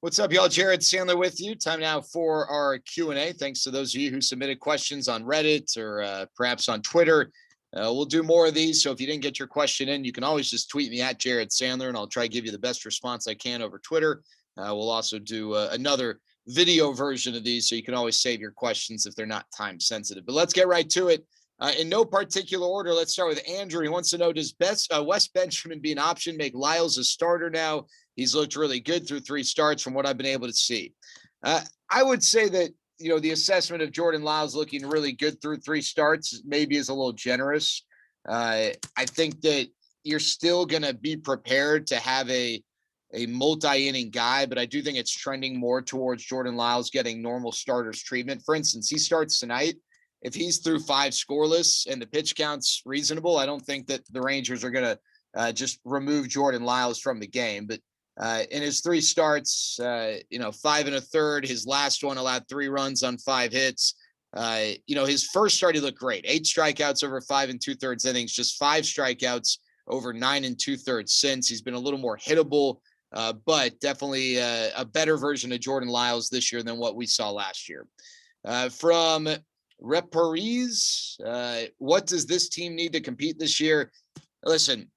What's up, y'all? Jared Sandler with you. Time now for our Q&A. Thanks to those of you who submitted questions on Reddit or perhaps on Twitter. We'll do more of these. So if you didn't get your question in, you can always just tweet me at Jared Sandler, and I'll try to give you the best response I can over Twitter. We'll also do another video version of these, so you can always save your questions if they're not time sensitive. But let's get right to it. In no particular order, let's start with Andrew. He wants to know, does Wes Benjamin be an option, make Lyles a starter now? He's looked really good through 3 starts from what I've been able to see. I would say that, the assessment of Jordan Lyles looking really good through 3 starts maybe is a little generous. I think that you're still going to be prepared to have a multi-inning guy, but I do think it's trending more towards Jordan Lyles getting normal starters treatment. For instance, he starts tonight. If he's through 5 scoreless and the pitch count's reasonable, I don't think that the Rangers are going to just remove Jordan Lyles from the game. But in his 3 starts, 5 1/3, his last one allowed 3 runs on 5 hits. His first start, he looked great. 8 strikeouts over 5 2/3 innings, just 5 strikeouts over 9 2/3 since. He's been a little more hittable, but definitely a better version of Jordan Lyles this year than what we saw last year. From Rep Paris, what does this team need to compete this year? Listen,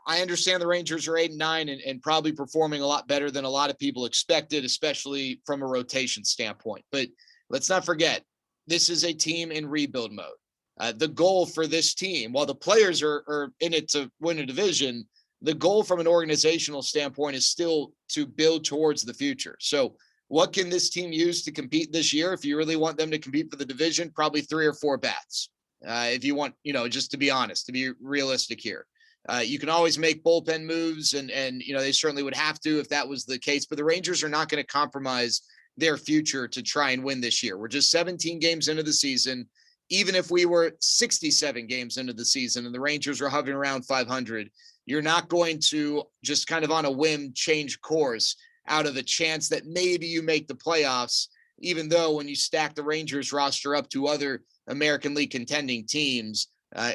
I understand the Rangers are 8-9 and probably performing a lot better than a lot of people expected, especially from a rotation standpoint. But let's not forget, this is a team in rebuild mode. The goal for this team, while the players are in it to win a division, the goal from an organizational standpoint is still to build towards the future. So what can this team use to compete this year? If you really want them to compete for the division, probably 3 or 4 bats. If you want, just to be honest, to be realistic here. You can always make bullpen moves, and they certainly would have to if that was the case. But the Rangers are not going to compromise their future to try and win this year. We're just 17 games into the season. Even if we were 67 games into the season and the Rangers were hovering around 500, you're not going to just kind of on a whim change course out of the chance that maybe you make the playoffs, even though when you stack the Rangers roster up to other American League contending teams,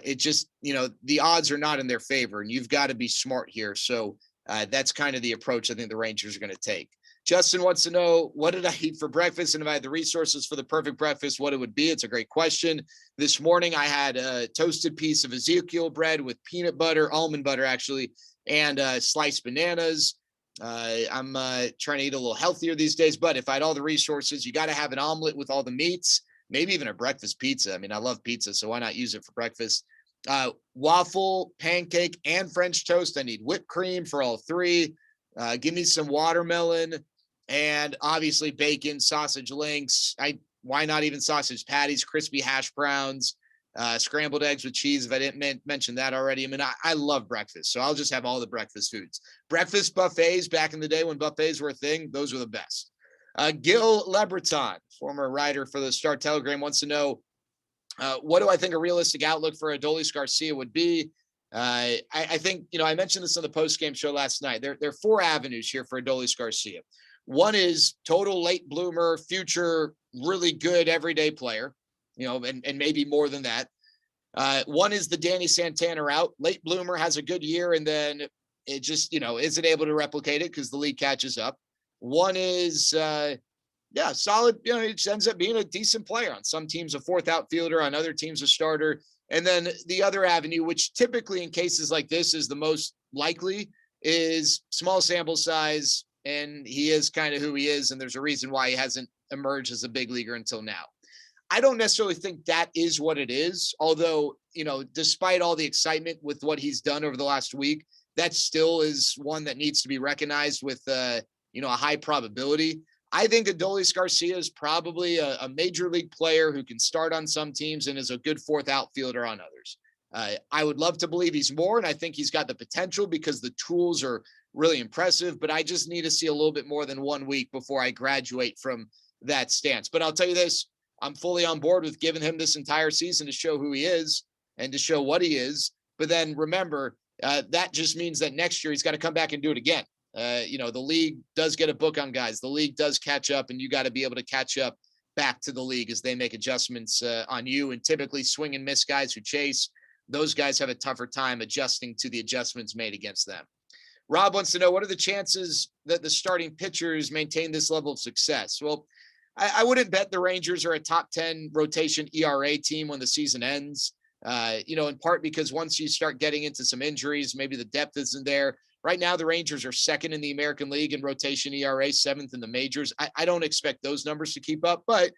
it just, the odds are not in their favor, and you've got to be smart here. So that's kind of the approach I think the Rangers are going to take. Justin wants to know, what did I eat for breakfast? And if I had the resources for the perfect breakfast, what it would be. It's a great question. This morning, I had a toasted piece of Ezekiel bread with peanut butter, almond butter, actually, and sliced bananas. I'm trying to eat a little healthier these days, but if I had all the resources, you got to have an omelet with all the meats, maybe even a breakfast pizza. I mean, I love pizza, so why not use it for breakfast? Waffle, pancake, and French toast. I need whipped cream for all 3. Give me some watermelon and obviously bacon, sausage links. Why not even sausage patties, crispy hash browns, scrambled eggs with cheese, if I didn't mention that already. I mean, I love breakfast, so I'll just have all the breakfast foods. Breakfast buffets back in the day when buffets were a thing, those were the best. Gil Lebreton, former writer for the Star Telegram, wants to know, what do I think a realistic outlook for Adolis Garcia would be? I think, I mentioned this on the post-game show last night. There are 4 avenues here for Adolis Garcia. One is total late bloomer, future, really good everyday player, and maybe more than that. One is the Danny Santana route. Late bloomer, has a good year, and then it just, isn't able to replicate it because the league catches up. One is, solid. It just ends up being a decent player. On some teams, a 4th outfielder, on other teams, a starter. And then the other avenue, which typically in cases like this is the most likely, is small sample size, and he is kind of who he is, and there's a reason why he hasn't emerged as a big leaguer until now. I don't necessarily think that is what it is, although, despite all the excitement with what he's done over the last week, that still is one that needs to be recognized with, a high probability. I think Adolis Garcia is probably a major league player who can start on some teams and is a good 4th outfielder on others. I would love to believe he's more, and I think he's got the potential because the tools are really impressive, but I just need to see a little bit more than 1 week before I graduate from that stance. But I'll tell you this, I'm fully on board with giving him this entire season to show who he is and to show what he is. But then remember, that just means that next year he's got to come back and do it again. The league does get a book on guys. The league does catch up, and you got to be able to catch up back to the league as they make adjustments on you. And typically swing and miss guys who chase, those guys have a tougher time adjusting to the adjustments made against them. Rob wants to know, what are the chances that the starting pitchers maintain this level of success? Well, I wouldn't bet the Rangers are a top 10 rotation ERA team when the season ends. In part because once you start getting into some injuries, maybe the depth isn't there. Right now, the Rangers are second in the American League in rotation ERA, seventh in the majors. I don't expect those numbers to keep up, but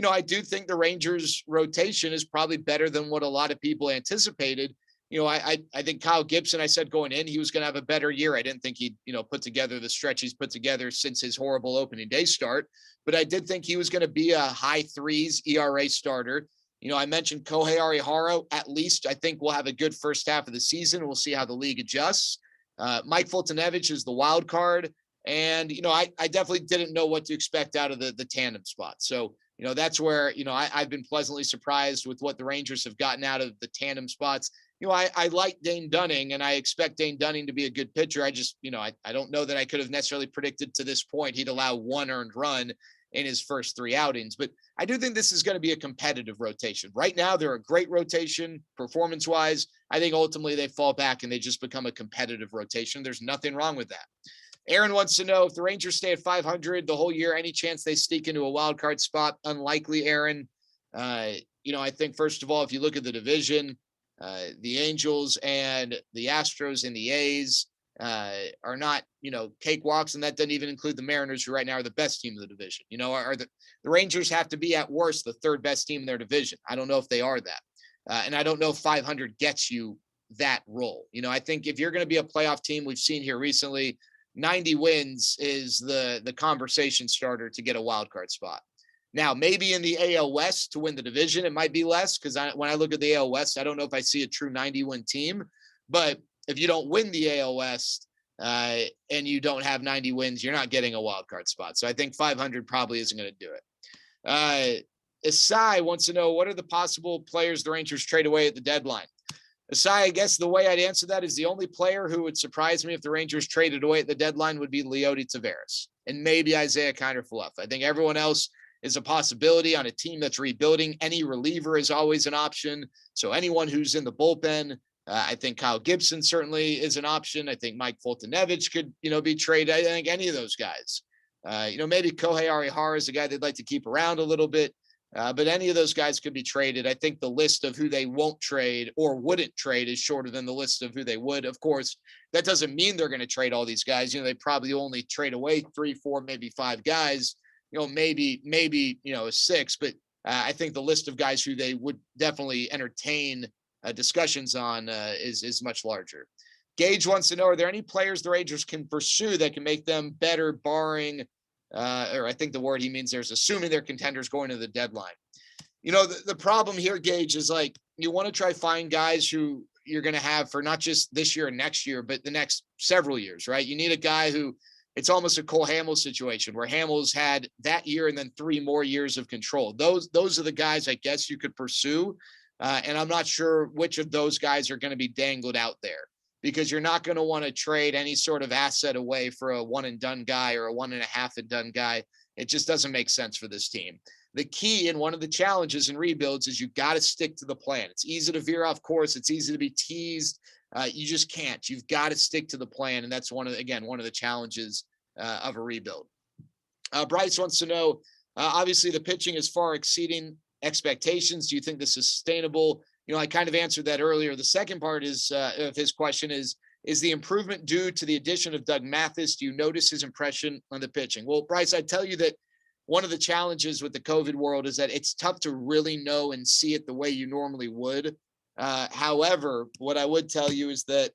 I do think the Rangers rotation is probably better than what a lot of people anticipated. I think Kyle Gibson, I said going in, he was going to have a better year. I didn't think he'd, put together the stretch he's put together since his horrible opening day start, but I did think he was going to be a high threes ERA starter. I mentioned Kohei Arihara. At least I think we'll have a good first half of the season. We'll see how the league adjusts. Mike Foltynewicz is the wild card. And, I definitely didn't know what to expect out of the tandem spot. So, that's where, I've been pleasantly surprised with what the Rangers have gotten out of the tandem spots. I like Dane Dunning, and I expect Dane Dunning to be a good pitcher. I just, I don't know that I could have necessarily predicted to this point he'd allow one earned run in his first three outings. But I do think this is going to be a competitive rotation. Right now, they're a great rotation performance-wise. I think ultimately they fall back and they just become a competitive rotation. There's nothing wrong with that. Aaron wants to know, if the Rangers stay at 500 the whole year, any chance they sneak into a wild card spot? Unlikely, Aaron. I think, first of all, if you look at the division, the Angels and the Astros and the A's are not, cakewalks, and that doesn't even include the Mariners, who right now are the best team of the division. The Rangers have to be at worst the third best team in their division. I don't know if they are that. And I don't know if 500 gets you that role. I think if you're going to be a playoff team, we've seen here recently, 90 wins is the conversation starter to get a wild card spot. Now, maybe in the AL West to win the division, it might be less, because when I look at the AL West, I don't know if I see a true 90-win team. But if you don't win the AL West and you don't have 90 wins, you're not getting a wild card spot. So I think 500 probably isn't going to do it. Asai wants to know, what are the possible players the Rangers trade away at the deadline? Asai, I guess the way I'd answer that is the only player who would surprise me if the Rangers traded away at the deadline would be Leody Taveras and maybe Isaiah Kiner-Falefa. I think everyone else is a possibility on a team that's rebuilding. Any reliever is always an option. So anyone who's in the bullpen, I think Kyle Gibson certainly is an option. I think Mike Foltynewicz could, be traded. I think any of those guys, maybe Kohei Arihara is a guy they'd like to keep around a little bit. But any of those guys could be traded. I think the list of who they won't trade or wouldn't trade is shorter than the list of who they would. Of course, that doesn't mean they're going to trade all these guys. They probably only trade away 3, 4, maybe 5 guys, maybe 6. But I think the list of guys who they would definitely entertain discussions on is much larger. Gage wants to know, are there any players the Rangers can pursue that can make them better, barring or I think the word he means there's assuming they're contenders going to the deadline. The problem here, Gage, is like, you want to try find guys who you're going to have for not just this year and next year, but the next several years, right? You need a guy who, it's almost a Cole Hamels situation where Hamels had that year and then 3 more years of control. Those are the guys I guess you could pursue. And I'm not sure which of those guys are going to be dangled out there, because you're not going to want to trade any sort of asset away for a one and done guy or a 1.5 and done guy. It just doesn't make sense for this team. The key and one of the challenges in rebuilds is you got to stick to the plan. It's easy to veer off course. It's easy to be teased. You just can't. You've got to stick to the plan. And that's one of the challenges of a rebuild. Bryce wants to know, obviously the pitching is far exceeding expectations. Do you think this is sustainable? I kind of answered that earlier. The second part is of his question is the improvement due to the addition of Doug Mathis? Do you notice his impression on the pitching? Well, Bryce, I tell you that one of the challenges with the COVID world is that it's tough to really know and see it the way you normally would. However, what I would tell you is that,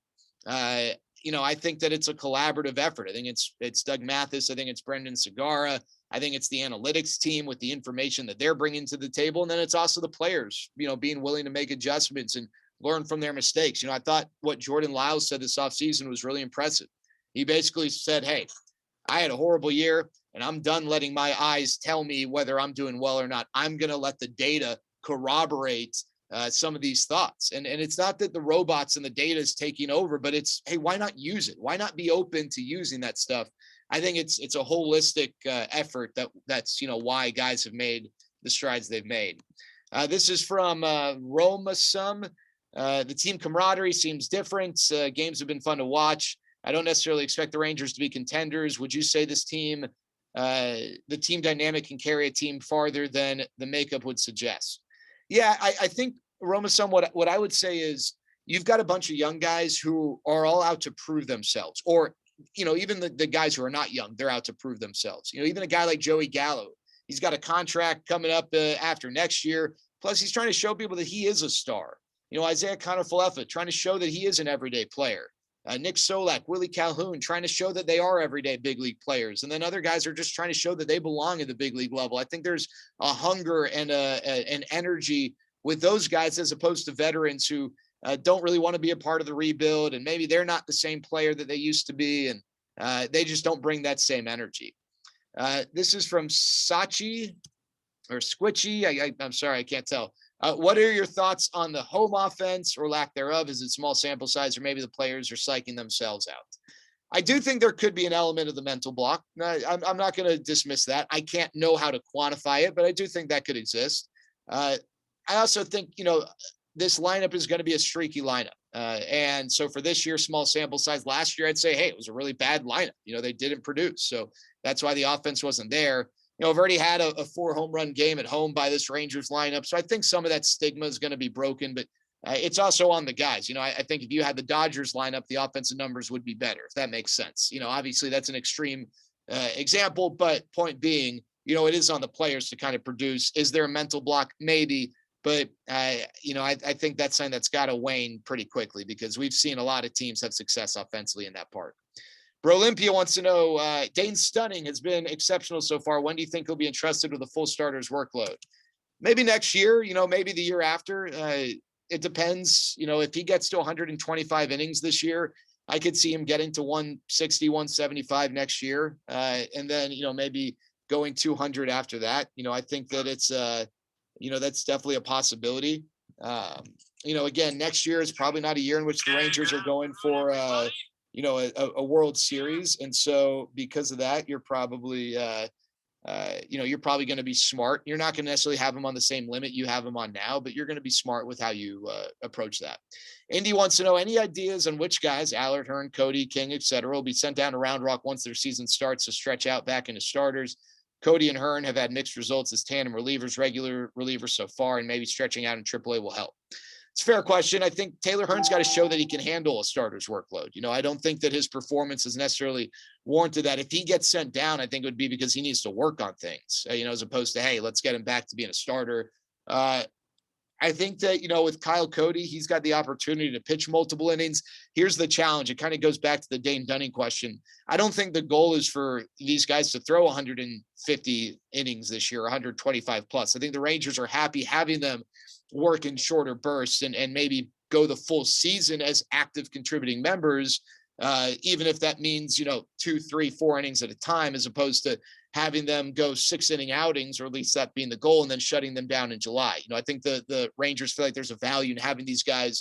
I think that it's a collaborative effort. I think it's Doug Mathis. I think it's Brendan Segura. I think it's the analytics team with the information that they're bringing to the table. And then it's also the players, being willing to make adjustments and learn from their mistakes. I thought what Jordan Lyles said this offseason was really impressive. He basically said, hey, I had a horrible year and I'm done letting my eyes tell me whether I'm doing well or not. I'm going to let the data corroborate some of these thoughts. And it's not that the robots and the data is taking over, but it's, hey, why not use it? Why not be open to using that stuff? I think it's a holistic effort that's why guys have made the strides they've made. This is from Roma Sum. The team camaraderie seems different. Games have been fun to watch. I don't necessarily expect the Rangers to be contenders. Would you say this team, the team dynamic can carry a team farther than the makeup would suggest? Yeah, I think Roma, what I would say is you've got a bunch of young guys who are all out to prove themselves, or even the guys who are not young, they're out to prove themselves. Even a guy like Joey Gallo, he's got a contract coming up after next year. Plus, he's trying to show people that he is a star. Isaiah Kiner-Falefa trying to show that he is an everyday player. Nick Solak, Willie Calhoun trying to show that they are everyday big league players. And then other guys are just trying to show that they belong at the big league level. I think there's a hunger and an energy with those guys as opposed to veterans who don't really want to be a part of the rebuild. And maybe they're not the same player that they used to be. And they just don't bring that same energy. This is from Sachi or Squitchy. I'm sorry, I can't tell. What are your thoughts on the home offense or lack thereof? Is it small sample size, or maybe the players are psyching themselves out? I do think there could be an element of the mental block. I'm not going to dismiss that. I can't know how to quantify it, but I do think that could exist. I also think, this lineup is going to be a streaky lineup. And so for this year, small sample size, last year, I'd say, hey, it was a really bad lineup. They didn't produce. So that's why the offense wasn't there. I've already had a 4 home run game at home by this Rangers lineup. So I think some of that stigma is going to be broken, but it's also on the guys. I think if you had the Dodgers lineup, the offensive numbers would be better, if that makes sense. Obviously that's an extreme example, but point being, it is on the players to kind of produce. Is there a mental block? Maybe. But, I think that's something that's got to wane pretty quickly because we've seen a lot of teams have success offensively in that park. Bro Olympia wants to know, Dane Stunning has been exceptional so far. When do you think he'll be entrusted with a full starter's workload? Maybe next year, maybe the year after. It depends. If he gets to 125 innings this year, I could see him getting to 160, 175 next year. And then, maybe going 200 after that. I think that it's, that's definitely a possibility. Again, next year is probably not a year in which the Rangers are going for, a World Series. And so because of that, you're probably, you're probably going to be smart. You're not going to necessarily have them on the same limit you have them on now, but you're going to be smart with how you approach that. Indy wants to know any ideas on which guys, Allard, Hearn, Cody, King, etc., will be sent down to Round Rock once their season starts to stretch out back into starters. Cody and Hearn have had mixed results as tandem relievers, regular relievers so far, and maybe stretching out in AAA will help. It's a fair question. I think Taylor Hearn's got to show that he can handle a starter's workload. I don't think that his performance is necessarily warranted that. If he gets sent down, I think it would be because he needs to work on things, as opposed to, hey, let's get him back to being a starter. I think that, with Kyle Cody, he's got the opportunity to pitch multiple innings. Here's the challenge. It kind of goes back to the Dane Dunning question. I don't think the goal is for these guys to throw 150 innings this year, 125 plus. I think the Rangers are happy having them work in shorter bursts and maybe go the full season as active contributing members, even if that means, 2, 3, 4 innings at a time, as opposed to having them go 6 inning outings, or at least that being the goal, and then shutting them down in July. I think the Rangers feel like there's a value in having these guys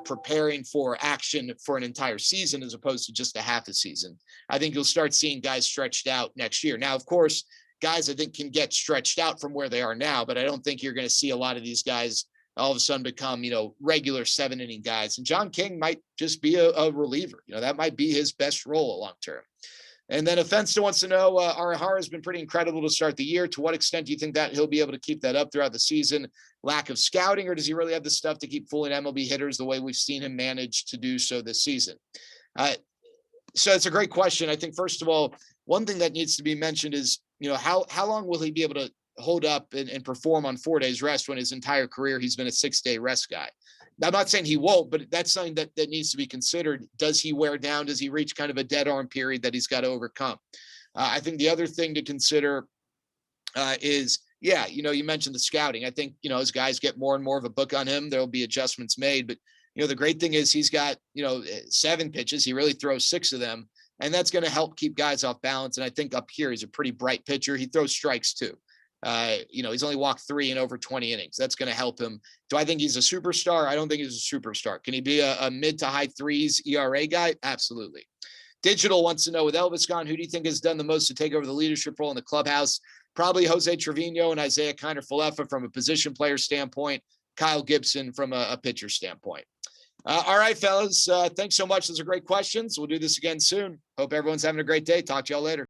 preparing for action for an entire season as opposed to just a half a season. I think you'll start seeing guys stretched out next year. Now, of course, guys I think can get stretched out from where they are now, but I don't think you're going to see a lot of these guys all of a sudden become, regular 7-inning guys. And John King might just be a reliever. That might be his best role long term. And then Offensta wants to know, Arihara has been pretty incredible to start the year. To what extent do you think that he'll be able to keep that up throughout the season? Lack of scouting, or does he really have the stuff to keep fooling MLB hitters the way we've seen him manage to do so this season? So it's a great question. I think, first of all, one thing that needs to be mentioned is, how long will he be able to hold up and perform on 4 days rest when his entire career he's been a 6-day rest guy? I'm not saying he won't, but that's something that needs to be considered. Does he wear down? Does he reach kind of a dead arm period that he's got to overcome? I think the other thing to consider is, you mentioned the scouting. I think, as guys get more and more of a book on him, there'll be adjustments made. But, the great thing is he's got, 7 pitches. He really throws 6 of them. And that's going to help keep guys off balance. And I think up here, he's a pretty bright pitcher. He throws strikes too. He's only walked 3 in over 20 innings. That's going to help him. Do I think he's a superstar? I don't think he's a superstar. Can he be a mid to high 3s ERA guy? Absolutely. Digital wants to know, with Elvis gone, who do you think has done the most to take over the leadership role in the clubhouse? Probably Jose Trevino and Isaiah Kiner-Falefa from a position player standpoint, Kyle Gibson from a pitcher standpoint. All right, fellas. Thanks so much. Those are great questions. We'll do this again soon. Hope everyone's having a great day. Talk to y'all later.